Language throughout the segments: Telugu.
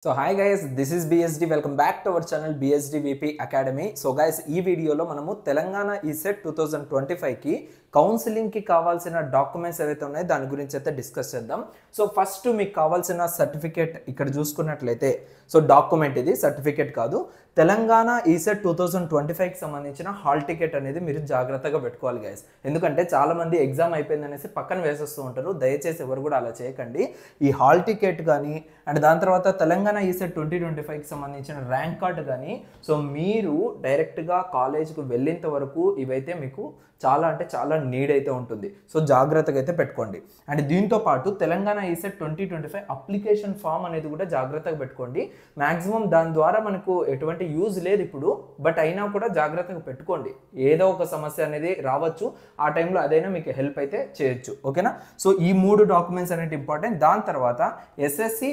So hi guys, this is BSD. Welcome back to our channel BSD VP Academy. So guys, ఈ వీడియోలో మనము తెలంగాణ ఈసెట్ 2025 కి కౌన్సిలింగ్ కి కావాల్సిన డాక్యుమెంట్స్ ఏవైతే ఉన్నాయో దాని గురించి అయితే డిస్కస్ చేద్దాం. సో ఫస్ట్ మీకు కావాల్సిన సర్టిఫికేట్ ఇక్కడ చూసుకున్నట్లయితే సో డాక్యుమెంట్ ఇది సర్టిఫికేట్ కాదు. తెలంగాణ ఈసెట్ 2025 కి సంబంధించిన హాల్ టికెట్ అనేది మీరు జాగ్రత్తగా పెట్టుకోవాలి గైస్. ఎందుకంటే చాలా మంది ఎగ్జామ్ అయిపోయింది అనేసి పక్కన వేసేస్తూ ఉంటారు. దయచేసి ఎవరు కూడా అలా చేయకండి. ఈ హాల్ టికెట్ కానీ అండ్ దాని తర్వాత తెలంగాణ ఈసెట్ 2025 కి సంబంధించిన ర్యాంక్ కార్డు కానీ సో మీరు డైరెక్ట్గా కాలేజ్కి వెళ్ళేంత వరకు ఇవైతే మీకు చాలా అంటే చాలా నీడ్ అయితే ఉంటుంది. సో జాగ్రత్తగా అయితే పెట్టుకోండి. అండ్ దీంతో పాటు తెలంగాణ ఈసెట్ 2025 అప్లికేషన్ ఫామ్ అనేది కూడా జాగ్రత్తగా పెట్టుకోండి. మ్యాక్సిమం దాని ద్వారా మనకు ఎటువంటి యూజ్ లేదు ఇప్పుడు, బట్ అయినా కూడా జాగ్రత్తగా పెట్టుకోండి. ఏదో ఒక సమస్య అనేది రావచ్చు, ఆ టైంలో అదైనా మీకు హెల్ప్ అయితే చేయొచ్చు. ఓకేనా? సో ఈ 3 డాక్యుమెంట్స్ అనేది ఇంపార్టెంట్. దాని తర్వాత ఎస్ఎస్సి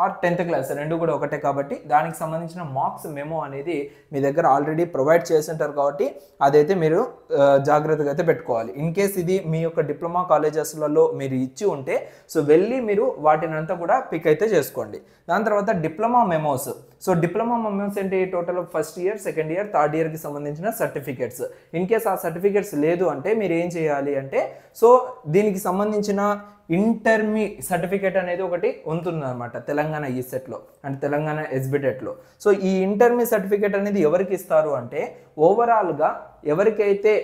ఆర్ 10th క్లాస్ రెండు కూడా ఒకటే కాబట్టి దానికి సంబంధించిన మార్క్స్ మెమో అనేది మీ దగ్గర ఆల్రెడీ ప్రొవైడ్ చేసి ఉంటారు కాబట్టి అదైతే మీరు జాగ్రత్తగా అయితే పెట్టుకోవాలి. ఇన్ కేస్ ఇది మీ యొక్క డిప్లొమా కాలేజెస్లలో మీరు ఇచ్చి ఉంటే సో వెళ్ళి మీరు వాటిని అంతా కూడా పిక్ అయితే చేసుకోండి. దాని తర్వాత diploma memos. So diploma memos ఏంటి? Total first year, second year, third ఇయర్కి సంబంధించిన సర్టిఫికేట్స్. ఇన్ కేస్ ఆ సర్టిఫికేట్స్ లేదు అంటే మీరు ఏం చేయాలి అంటే సో దీనికి సంబంధించిన ఇంటర్మీ సర్టిఫికేట్ అనేది ఒకటి ఉంటుందన్నమాట తెలంగాణ ఈసెట్లో అండ్ తెలంగాణ ఎస్బిటెట్లో. సో ఈ ఇంటర్మీ సర్టిఫికేట్ అనేది ఎవరికి ఇస్తారు అంటే ఓవరాల్గా ఎవరికైతే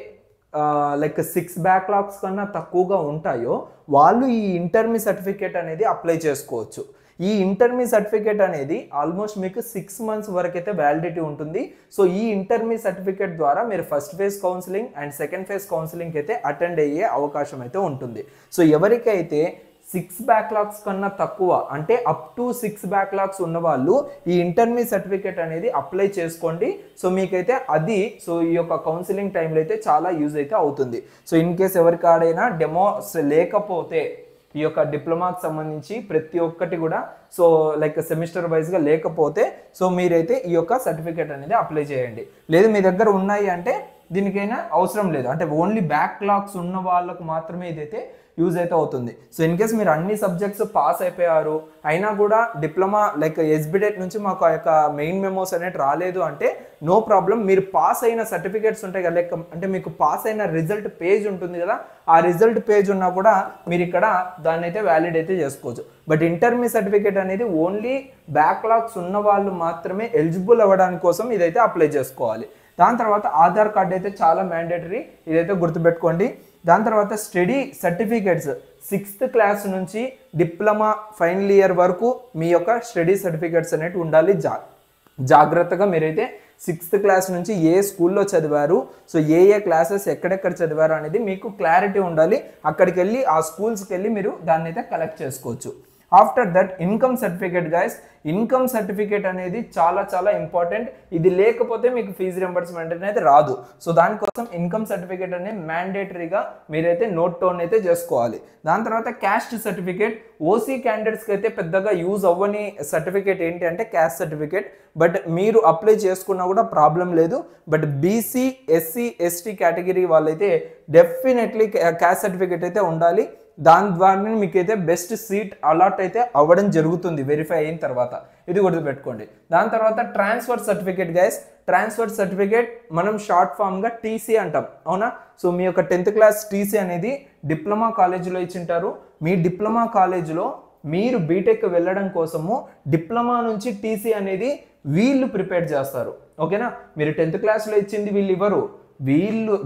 లైక్ 6 బ్యాక్లాగ్స్ కన్నా తక్కువగా ఉంటాయో వాళ్ళు ఈ ఇంటర్మీ సర్టిఫికేట్ అనేది అప్లై చేసుకోవచ్చు. ఈ ఇంటర్మీ సర్టిఫికేట్ అనేది ఆల్మోస్ట్ మీకు 6 months వరకు అయితే వ్యాలిడిటీ ఉంటుంది. సో ఈ ఇంటర్మీ సర్టిఫికేట్ ద్వారా మీరు first phase counselling and second phase counselling అయితే అటెండ్ అయ్యే అవకాశం అయితే ఉంటుంది. సో ఎవరికైతే 6 బ్యాక్లాగ్స్ కన్నా తక్కువ అంటే అప్ టు 6 బ్యాక్లాగ్స్ ఉన్న వాళ్ళు ఈ ఇంటర్మీ సర్టిఫికేట్ అనేది అప్లై చేసుకోండి. సో మీకైతే అది సో ఈ యొక్క కౌన్సిలింగ్ టైంలో అయితే చాలా యూజ్ అయితే అవుతుంది. సో ఇన్ కేస్ ఎవరికాడైనా డెమోస్ లేకపోతే ఈ యొక్క డిప్లొమాకి సంబంధించి ప్రతి ఒక్కటి కూడా సో లైక్ సెమిస్టర్ వైజ్గా లేకపోతే సో మీరైతే ఈ యొక్క సర్టిఫికేట్ అనేది అప్లై చేయండి. లేదు మీ దగ్గర ఉన్నాయి అంటే దీనికైనా అవసరం లేదు, అంటే ఓన్లీ బ్యాక్లాగ్స్ ఉన్న వాళ్ళకు మాత్రమే ఇదైతే యూజ్ అయితే అవుతుంది. సో ఇన్ కేస్ మీరు అన్ని సబ్జెక్ట్స్ పాస్ అయిపోయారు అయినా కూడా డిప్లొమా లైక్ ఎస్బిటెట్ నుంచి మాకు ఆ యొక్క మెయిన్ మెమోస్ అనేది రాలేదు అంటే నో ప్రాబ్లం. మీరు పాస్ అయిన సర్టిఫికేట్స్ ఉంటాయి కదా, లైక్ అంటే మీకు పాస్ అయిన రిజల్ట్ పేజ్ ఉంటుంది కదా, ఆ రిజల్ట్ పేజ్ ఉన్నా కూడా మీరు ఇక్కడ దాన్ని అయితే వ్యాలిడ్ అయితే చేసుకోవచ్చు. బట్ ఇంటర్మీ సర్టిఫికేట్ అనేది ఓన్లీ బ్యాక్లాగ్స్ ఉన్న వాళ్ళు మాత్రమే ఎలిజిబుల్ అవ్వడానికి కోసం ఇదైతే అప్లై చేసుకోవాలి. దాని తర్వాత ఆధార్ కార్డ్ అయితే చాలా మ్యాండేటరీ, ఇదైతే గుర్తుపెట్టుకోండి. దాని తర్వాత స్టడీ సర్టిఫికేట్స్ 6th క్లాస్ నుంచి డిప్లొమా ఫైనల్ ఇయర్ వరకు మీ యొక్క స్టడీ సర్టిఫికేట్స్ అనేవి ఉండాలి. జాగ్రత్తగా మీరైతే 6th క్లాస్ నుంచి ఏ స్కూల్లో చదివారు, సో ఏ క్లాసెస్ ఎక్కడెక్కడ చదివారు అనేది మీకు క్లారిటీ ఉండాలి. అక్కడికి వెళ్ళి ఆ స్కూల్స్కి వెళ్ళి మీరు దాన్ని అయితే కలెక్ట్ చేసుకోవచ్చు. After that income certificate guys. Income certificate అనేది చాలా చాలా ఇంపార్టెంట్. ఇది లేకపోతే మీకు ఫీజు రింబర్స్మెంట్ అనేది రాదు. సో దానికోసం ఇన్కమ్ సర్టిఫికేట్ అనేది మ్యాండేటరీగా మీరైతే నోట్ డౌన్ అయితే చేసుకోవాలి. దాని తర్వాత క్యాస్ట్ సర్టిఫికేట్. ఓసీ క్యాండిడేట్స్కి అయితే పెద్దగా యూజ్ అవ్వని సర్టిఫికేట్ ఏంటి అంటే క్యాస్ట్ సర్టిఫికేట్, బట్ మీరు అప్లై చేసుకున్నా కూడా ప్రాబ్లం లేదు. But BC, SC, ST category వాళ్ళైతే డెఫినెట్లీ క్యాస్ట్ సర్టిఫికేట్ అయితే ఉండాలి. దాని ద్వారానే మీకైతే బెస్ట్ సీట్ అలాట్ అయితే అవ్వడం జరుగుతుంది వెరిఫై అయిన తర్వాత, ఇది గుర్తుపెట్టుకోండి. దాని తర్వాత transfer certificate guys. Transfer certificate మనం షార్ట్ ఫామ్గా టీసీ అంటాం, అవునా? సో మీ యొక్క 10th క్లాస్ టీసీ అనేది డిప్లొమా కాలేజీలో ఇచ్చింటారు. మీ డిప్లొమా కాలేజీలో మీరు బీటెక్ వెళ్ళడం కోసము డిప్లొమా నుంచి టీసీ అనేది వీళ్ళు ప్రిపేర్ చేస్తారు. ఓకేనా? మీరు 10th క్లాస్లో ఇచ్చింది వీళ్ళు ఇవ్వరు,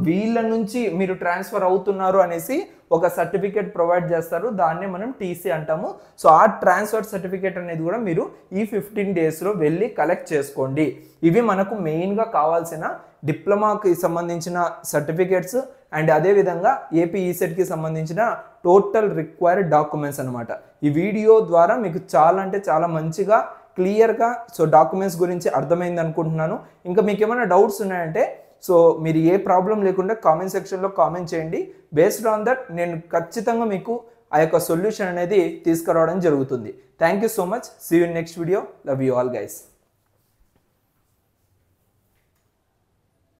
వీళ్ళ నుంచి మీరు ట్రాన్స్ఫర్ అవుతున్నారు అనేసి ఒక సర్టిఫికేట్ ప్రొవైడ్ చేస్తారు, దాన్నే మనం టీసీ అంటాము. సో ఆ ట్రాన్స్ఫర్ సర్టిఫికేట్ అనేది కూడా మీరు ఈ 15 daysలో వెళ్ళి కలెక్ట్ చేసుకోండి. ఇవి మనకు మెయిన్గా కావాల్సిన డిప్లొమాకి సంబంధించిన సర్టిఫికేట్స్ అండ్ అదేవిధంగా ఏపీ ఈసెట్కి సంబంధించిన టోటల్ రిక్వైర్డ్ డాక్యుమెంట్స్ అనమాట. ఈ వీడియో ద్వారా మీకు చాలా అంటే చాలా మంచిగా క్లియర్గా సో డాక్యుమెంట్స్ గురించి అర్థమైంది అనుకుంటున్నాను. ఇంకా మీకు ఏమైనా డౌట్స్ ఉన్నాయంటే సో మీరు ఏ ప్రాబ్లం లేకుండా కామెంట్ సెక్షన్లో కామెంట్ చేయండి. బేస్డ్ ఆన్ దట్ నేను ఖచ్చితంగా మీకు ఆ యొక్క సొల్యూషన్ అనేది తీసుకురావడం జరుగుతుంది. Thank you so much. See you in next video. Love you all guys.